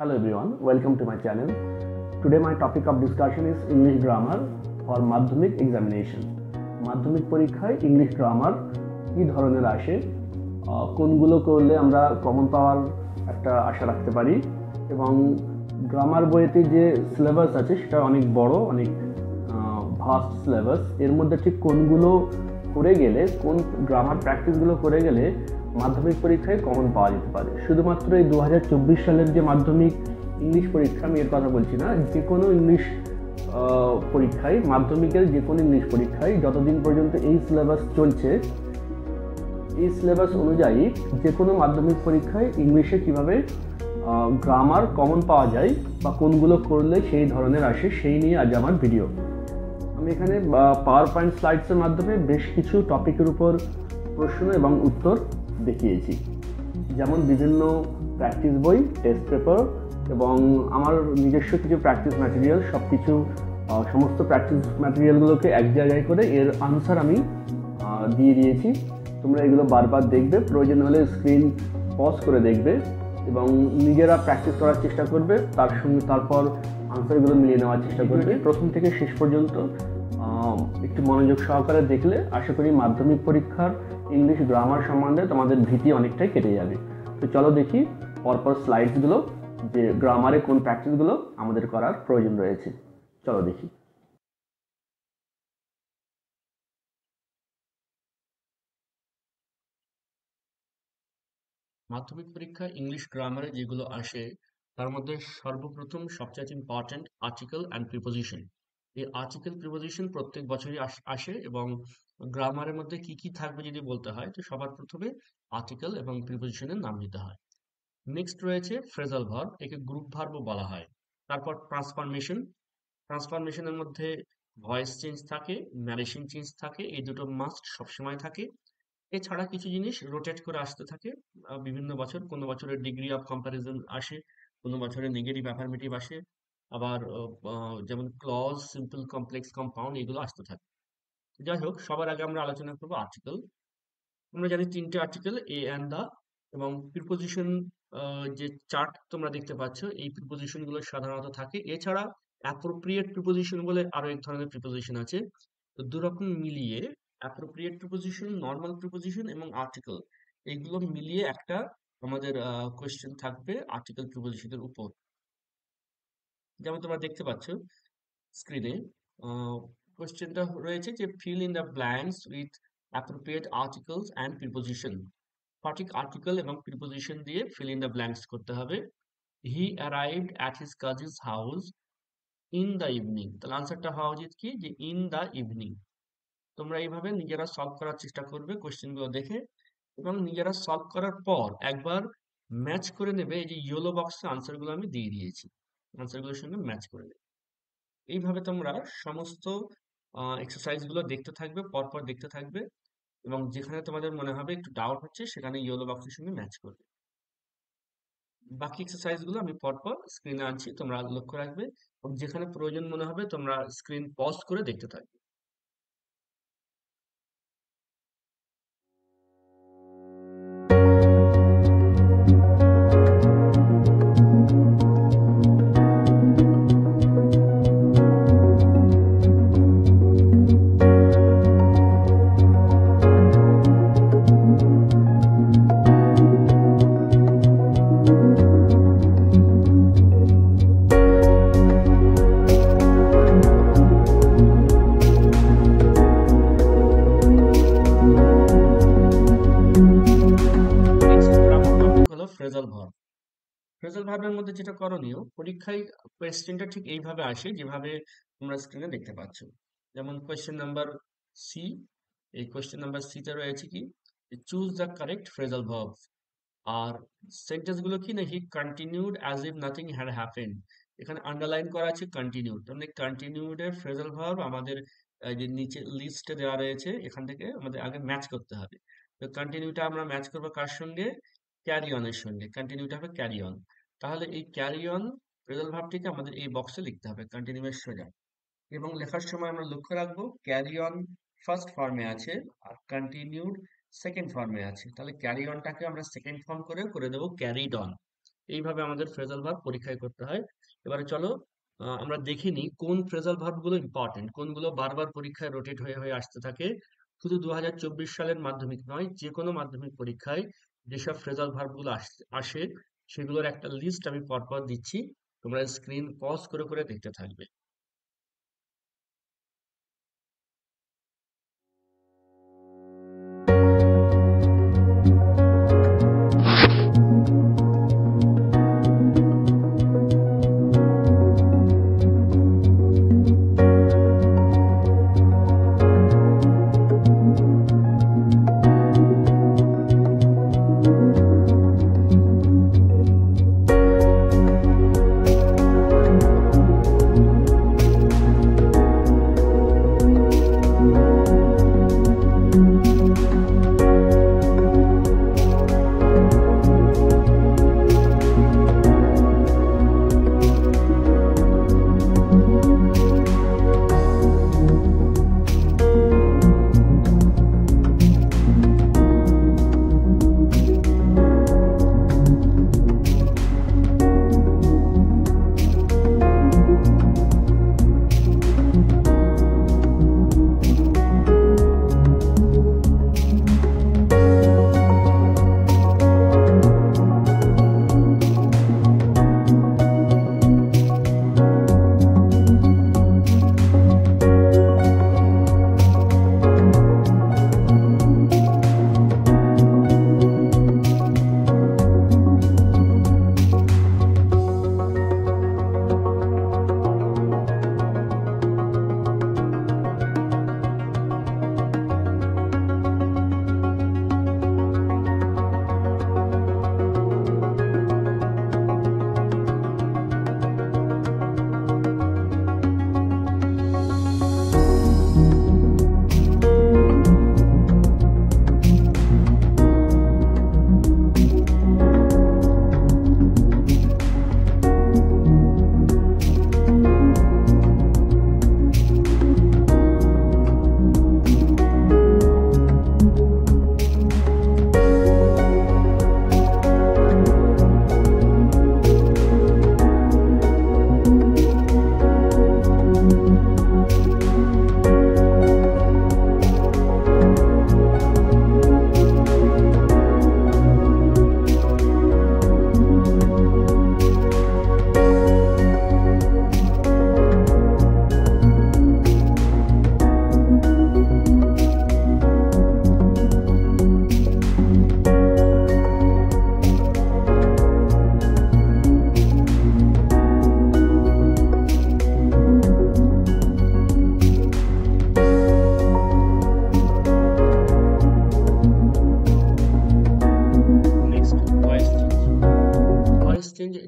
Hello everyone, welcome to my channel. Today my topic of discussion is English grammar for মাধ্যমিক examination. মাধ্যমিক পরীক্ষায় English grammar কি ধরনের আসে, কোনগুলো করলে আমরা কমন পাওয়ার একটা আশা রাখতে পারি এবং গ্রামার বইতে যে সিলেবাস আছে সেটা অনেক বড়, অনেক ভাস্ট সিলেবাস। এর মধ্যে ঠিক কোনগুলো করে গেলে, কোন গ্রামার প্র্যাকটিসগুলো করে গেলে মাধ্যমিক পরীক্ষায় কমন পাওয়া যেতে পারে। শুধুমাত্র এই 2024 সালের যে মাধ্যমিক ইংলিশ পরীক্ষা, আমি এর কথা বলছি না, যে কোনো ইংলিশ পরীক্ষায়, মাধ্যমিকের যে কোনো ইংলিশ পরীক্ষায় যতদিন পর্যন্ত এই সিলেবাস চলছে, এই সিলেবাস অনুযায়ী যে কোনো মাধ্যমিক পরীক্ষায় ইংলিশে কিভাবে গ্রামার কমন পাওয়া যায় বা কোনগুলো করলে সেই ধরনের আসে, সেই নিয়ে আজ আমার ভিডিও। আমি এখানে পাওয়ার পয়েন্ট স্লাইডসের মাধ্যমে বেশ কিছু টপিকের উপর প্রশ্ন এবং উত্তর দেখিয়েছি, যেমন বিভিন্ন প্র্যাকটিস বই, টেস্ট পেপার এবং আমার নিজস্ব কিছু প্র্যাকটিস ম্যাটেরিয়াল, সব কিছু সমস্ত প্র্যাকটিস ম্যাটেরিয়ালগুলোকে এক জায়গায় করে এর আনসার আমি দিয়ে দিয়েছি। তোমরা এগুলো বারবার দেখবে, প্রয়োজন হলে স্ক্রিন পজ করে দেখবে এবং নিজেরা প্র্যাকটিস করার চেষ্টা করবে, তারপর আনসারগুলো মিলিয়ে নেওয়ার চেষ্টা করবে। প্রথম থেকে শেষ পর্যন্ত একটু মনোযোগ সহকারে দেখলে আশা করি মাধ্যমিক পরীক্ষার ইংলিশ গ্রামার সম্বন্ধে তোমাদের ভীতি অনেকটাই কেটে যাবে। তো চলো দেখি পরপর স্লাইডসগুলো, যে গ্রামারে কোন প্র্যাকটিসগুলো আমাদের করার প্রয়োজন রয়েছে। চলো দেখি। মাধ্যমিক পরীক্ষায় ইংলিশ গ্রামারে যেগুলো আসে তার মধ্যে সর্বপ্রথম সবচেয়ে ইম্পর্টেন্ট আর্টিকেল অ্যান্ড প্রিপোজিশন। এই আর্টিকেল প্রিপোজিশন প্রত্যেক বছরই আসে এবং গ্রামারের মধ্যে কি কি থাকবে যদি বলতে হয়, তো সবার প্রথমে আর্টিকেল এবং প্রিপোজিশনের নাম নিতে হয়। নেক্সট রয়েছে ফ্রেজাল ভার্ব, একে গ্রুপ ভার্বও বলা হয়। তারপর ট্রান্সফরমেশন, ট্রান্সফরমেশনের মধ্যে ভয়েস চেঞ্জ থাকে, ন্যারেশন চেঞ্জ থাকে, এই দুটো মাস্ট সবসময় থাকে। এছাড়া কিছু জিনিস রোটেট করে আসতে থাকে বিভিন্ন বছর। কোনো বছরের ডিগ্রি অফ কম্প্যারিজন আসে, কোনো বছরে নেগেটিভ অ্যাফার্মেটিভ আসে, আবার যেমন ক্লজ, সিম্পল, কমপ্লেক্স, কম্পাউন্ড, এগুলো আসতে থাকে। যাই হোক, সবার আগে আমরা আলোচনা করবো আর্টিকেল। আমরা জানি তিনটে আর্টিকেল, এ অ্যান্ড দা, এবং প্রিপোজিশন যে চার্ট তোমরা দেখতে পাচ্ছ, এই প্রিপোজিশন গুলো সাধারণত থাকে। এছাড়া অ্যাপ্রোপ্রিয়েট প্রিপোজিশন বলে আরো এক ধরনের প্রিপোজিশন আছে। তো দুরকম মিলিয়ে অ্যাপ্রোপ্রিয়েট প্রিপোজিশন, নর্মাল প্রিপোজিশন এবং আর্টিকেল, এইগুলো মিলিয়ে একটা আমাদের কোয়েশ্চেন থাকবে আর্টিকেল প্রিপোজিশনের উপর। যেমন তোমরা দেখতে পাচ্ছ স্ক্রিনে, কোয়েশ্চেনটা রয়েছে যে fill in the blanks with appropriate articles and preposition. সঠিক আর্টিকেল এবং প্রিপোজিশন দিয়ে ফিল ইন দ্য ব্ল্যাঙ্কস করতে হবে। হি arrived at his cousins house in the evening. তাহলে আনসারটা হওয়া উচিত কি, যে ইন দ্য ইভিনিং। তোমরা এইভাবে নিজেরা সলভ করার চেষ্টা করবে কোশ্চেনগুলো দেখে, এবং নিজেরা সলভ করার পর একবার ম্যাচ করে নেবে। এই যে ইয়েলো বক্সে আনসারগুলো আমি দিয়ে দিয়েছি, আনসারগুলোর সঙ্গে ম্যাচ করে নেবে। এইভাবে তোমরা সমস্ত এক্সারসাইজগুলো দেখতে থাকবে, পরপর দেখতে থাকবে, এবং যেখানে তোমাদের মনে হবে একটু ডাউট হচ্ছে সেখানে ইয়েলো বক্সের সঙ্গে ম্যাচ করবে। বাকি এক্সারসাইজগুলো আমি পরপর স্ক্রিনে আনছি, তোমরা লক্ষ্য রাখবে, এবং যেখানে প্রয়োজন মনে হবে তোমরা স্ক্রিন পজ করে দেখতে থাকবে। Phrasal verb. ফ্রেজাল ভার্বের মধ্যে যেটা করণীয়, পরীক্ষায় কোয়েশ্চেনটা ঠিক এইভাবে আসে যেভাবে তোমরা স্ক্রিনে দেখতে পাচ্ছ। যেমন কোয়েশ্চেন নাম্বার সি, এই কোয়েশ্চেন নাম্বার সিতে রয়েছে কি, choose the correct phrasal verb. আর সেন্টেন্স গুলো কি না, he continued as if nothing had happened. এখানে আন্ডারলাইন করা আছে কন্টিনিউড, তাহলে কন্টিনিউড এর ফ্রেজাল ভার্ব আমাদের যে নিচে লিস্টে দেওয়া রয়েছে, এখান থেকে আমাদের আগে ম্যাচ করতে হবে। তো কন্টিনিউটা আমরা ম্যাচ করবো কার সঙ্গে, ক্যারি অনের সঙ্গে। কন্টিনিউটা হবে ক্যারি অন। তাহলে এই ক্যারি অন ফ্রেজাল ভার্বটিকে আমাদের এই বক্সে লিখতে হবে কন্টিনিউ এর সোজা, এবং লেখার সময় আমরা লক্ষ্য রাখবো ক্যারি অন ফার্স্ট ফর্মে আছে আর কন্টিনিউড সেকেন্ড ফর্মে আছে। তাহলে ক্যারি অনটাকে আমরা সেকেন্ড ফর্ম করে দেবো ক্যারিড অন। এইভাবে আমাদের ফ্রেজাল ভার্ব পরীক্ষায় করতে হয়। এবারে চলো আমরা দেখে নিই কোন ফ্রেজাল ভার্ব গুলো ইম্পর্টেন্ট, কোনগুলো বারবার পরীক্ষায় রোটেট হয়ে হয়ে আসতে থাকে। শুধু 2024 সালের মাধ্যমিক নয়, যে কোনো মাধ্যমিক পরীক্ষায় যেসব ফ্রেজাল ভার্ব গুলো আসে সেগুলোর একটা লিস্ট আমি পরপর দিচ্ছি, তোমরা স্ক্রিন পজ করে করে দেখতে থাকবে।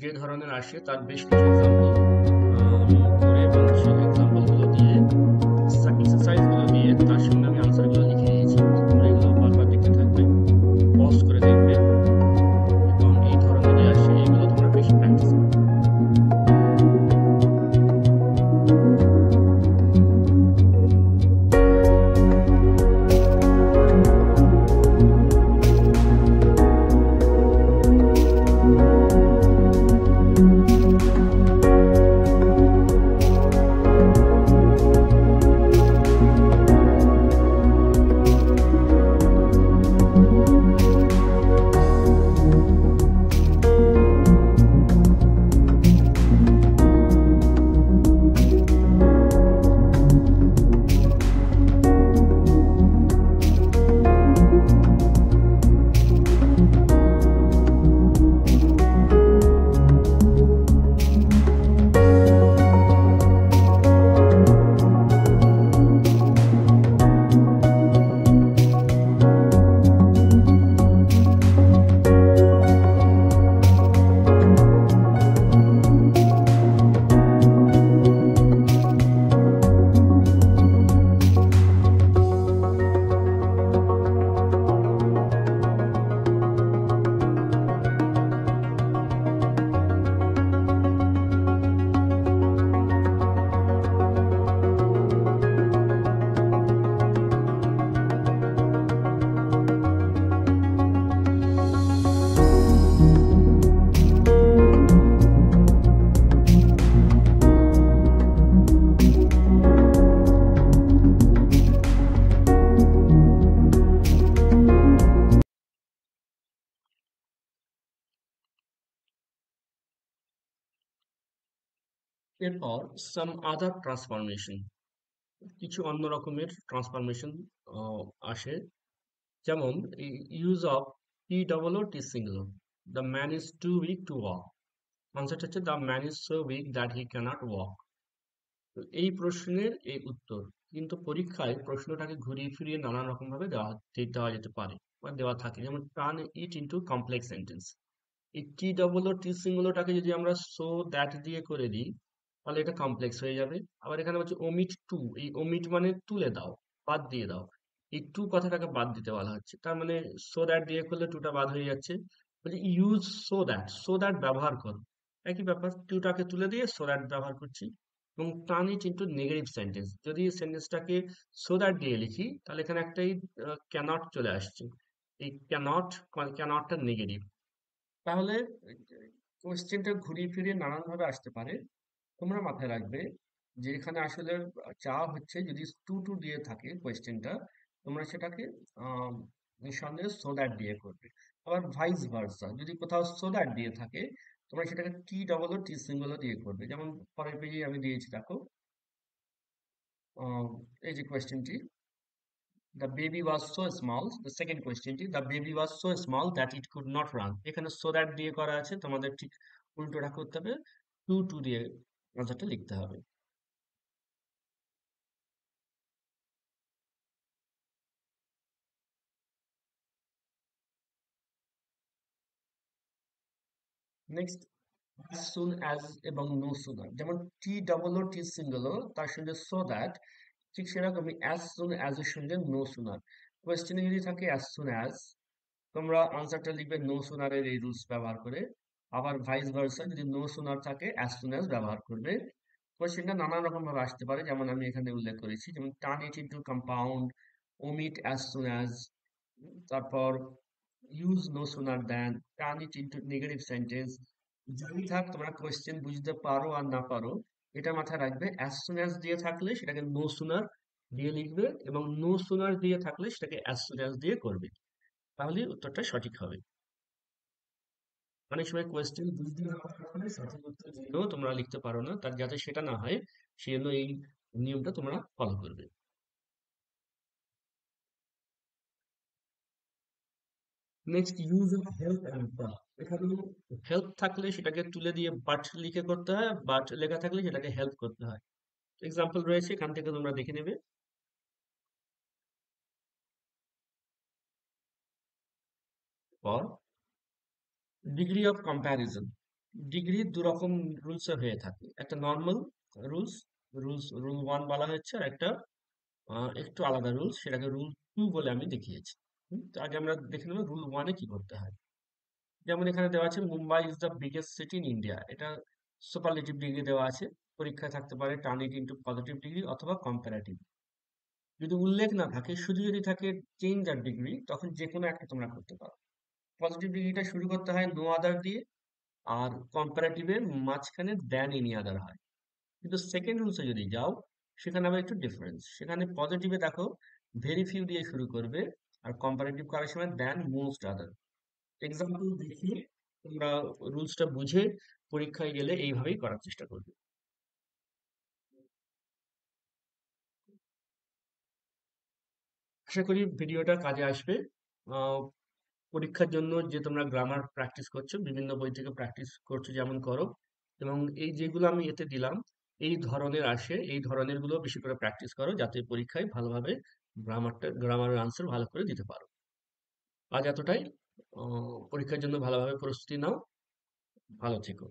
যে ধরনের আসে তার বেশ কিছু এক্সাম্পল আমি করে এবং সেই এক্সাম্পল গুলো দিয়ে এক্সারসাইজ গুলো দিয়ে তার সঙ্গে আমি আনসার গুলো লিখে দিয়েছি। তোমরা এগুলো বারবার দেখতে থাকবে, পজ করে দেখবে এবং এই ধরনের যে আসে এগুলো তোমরা বেশি প্র্যাকটিস করবে। এরপর সাম আদার ট্রান্সফরমেশন, কিছু অন্য রকমের ট্রান্সফরমেশন আসে, যেমন use of T double O T single. The man is too weak to walk, আনসারটা হচ্ছে the man is so weak that he cannot walk. তো এই প্রশ্নের এই উত্তর, কিন্তু পরীক্ষায় প্রশ্নটাকে ঘুরিয়ে ফিরিয়ে নানান রকম ভাবে দেওয়া যেতে পারে বা দেওয়া থাকে, যেমন turn it into complex sentence. এই টি ডবল ও টি সিঙ্গুলারটাকে যদি আমরা সো দ্যাট দিয়ে করে দিই, তাহলে এটা কমপ্লেক্স হয়ে যাবে। আবার এখানে হচ্ছে ওমিট টু, এই ওমিট মানে তুলে দাও, বাদ দিয়ে দাও। এই টু কথাটাকে বাদ দিতে বলা হচ্ছে, তার মানে সো দ্যাট দিয়ে করলে টুটা বাদ হয়ে যাচ্ছে। বলছে use so that, so that ব্যবহার করো, একই ব্যাপার, টুটাকে তুলে দিয়ে সো দ্যাট ব্যবহার করছি। এবং turn it into negative sentence, যদি সেন্টেন্সটাকে সো দ্যাট দিয়ে লিখি তাহলে এখানে একটাই ক্যানট চলে আসছে। এই ক্যানটটা নেগেটিভ। তাহলে কোশ্চেনটা ঘুরিয়ে ফিরিয়ে নানান ভাবে আসতে পারে। তোমরা মাথায় রাখবে যে এখানে আসলে চাওয়া হচ্ছে যদি টু টু দিয়ে থাকে কোয়েশ্চেনটা, তোমরা সেটাকে আহ, নিঃসন্দেহে সো দ্যাট দিয়ে করবে। আবার ভাইস ভার্সা, যদি কোথাও সো দ্যাট দিয়ে থাকে, তোমরা সেটাকে টি ডবল ও টি সিঙ্গল দিয়ে করবে। যেমন পরের পেজে আমি দিয়েছি, দেখো আহ, এই যে কোয়েশ্চেনটি, the baby was so small, the second কোয়েশ্চেনটি, the baby was so small that it could not run, এখানে সো দ্যাট দিয়ে করা আছে, তোমাদের ঠিক উল্টোটা করতে হবে, টু টু দিয়ে আনসারটা লিখতে হবে। নেক্সট, as soon as এবং no sooner, যেমন টি ডবল ও টি সিঙ্গল ও তার সঙ্গে সো দ্যাট, ঠিক সেরকমই as soon as এর সঙ্গে no sooner। কোয়েশ্চেনে যদি থাকে as soon as, তোমরা আনসারটা লিখবে no sooner এর এই রুলস ব্যবহার করে। আবার ভাইস ভার্সা, যদি no sooner থাকে as soon as ব্যবহার করবে। কোয়েশ্চেনটা নানান রকম ভাবে আসতে পারে, যেমন আমি এখানে উল্লেখ করেছি, যেমন turn it into compound, omit as soon as, তারপর use no sooner than, turn it into negative sentence. যাই থাক, তোমরা কোয়েশ্চেন বুঝতে পারো আর না পারো, এটা মাথায় রাখবে, অ্যাজ সুন অ্যাজ দিয়ে থাকলে সেটাকে নো সুনার দিয়ে লিখবে, এবং নো সুনার দিয়ে থাকলে সেটাকে অ্যাজ সুন অ্যাজ দিয়ে করবে, তাহলে উত্তরটা সঠিক হবে। অনেক সময় কোয়েশ্চেন বুঝতে না পারার ফলে সঠিক উত্তর জেনেও তোমরা লিখতে পারো না, তার যাতে সেটা না হয় সেই জন্য এই নিয়মটা তোমরা ফলো করবে। Next, use of help and but. এখানে হেল্প থাকলে সেটাকে তুলে দিয়ে বাট লিখে করতে হয়, বাট লেখা থাকলে সেটাকে হেল্প করতে হয়। এক্সাম্পল রয়েছে, এখান থেকে তোমরা দেখে নেবে। পর ডিগ্রি অফ কম্প্যারিজন, ডিগ্রি দু রকম রুলসে হয়ে থাকে, একটা নর্মাল রুলস, রুল ওয়ান বলা হচ্ছে, আর একটা একটু আলাদা রুলস, সেটাকে রুল টু বলে আমি দেখিয়েছি। তো আগে আমরা দেখে নেবো রুল ওয়ানে কি করতে হয়। যেমন এখানে দেওয়া আছে Mumbai is the biggest city in India, এটা সুপারলেটিভ ডিগ্রি দেওয়া আছে, পরীক্ষায় থাকতে পারে turn it into positive degree অথবা কম্পারেটিভ। যদি উল্লেখ না থাকে, শুধু যদি থাকে চেঞ্জ আর ডিগ্রি, তখন যে কোনো একটা তোমরা করতে পারো। পজিটিভ ডিগ্রিটা শুরু করতে হয় নো আদার দিয়ে, আর কম্পারেটিভের মাঝখানে দেন এনি আদার হয়। কিন্তু সেকেন্ড রুলসে যদি যাও, সেখানে আবার একটু ডিফারেন্স, সেখানে পজিটিভে দেখো ভেরি ফিউ দিয়ে শুরু করবে, আর কম্পারেটিভ করার সময় দেন মোস্ট আদার। এক্সাম্পল দেখি, তোমরা রুলসটা বুঝে পরীক্ষায় গেলে এইভাবেই করার চেষ্টা করবে। আশা করি ভিডিওটা কাজে আসবে। আহ, পরীক্ষার জন্য যে তোমরা গ্রামার প্র্যাকটিস করছো, বিভিন্ন বই থেকে প্র্যাকটিস করছো যেমন করো, এবং এই যেগুলো আমি এতে দিলাম এই ধরনের আসে, এই ধরনের গুলো বেশি করে প্র্যাকটিস করো, যাতে পরীক্ষায় ভালোভাবে গ্রামারের আনসার ভালো করে দিতে পারো। আজ এতটাই। পরীক্ষার জন্য ভালোভাবে প্রস্তুতি নাও। ভালো থেকো।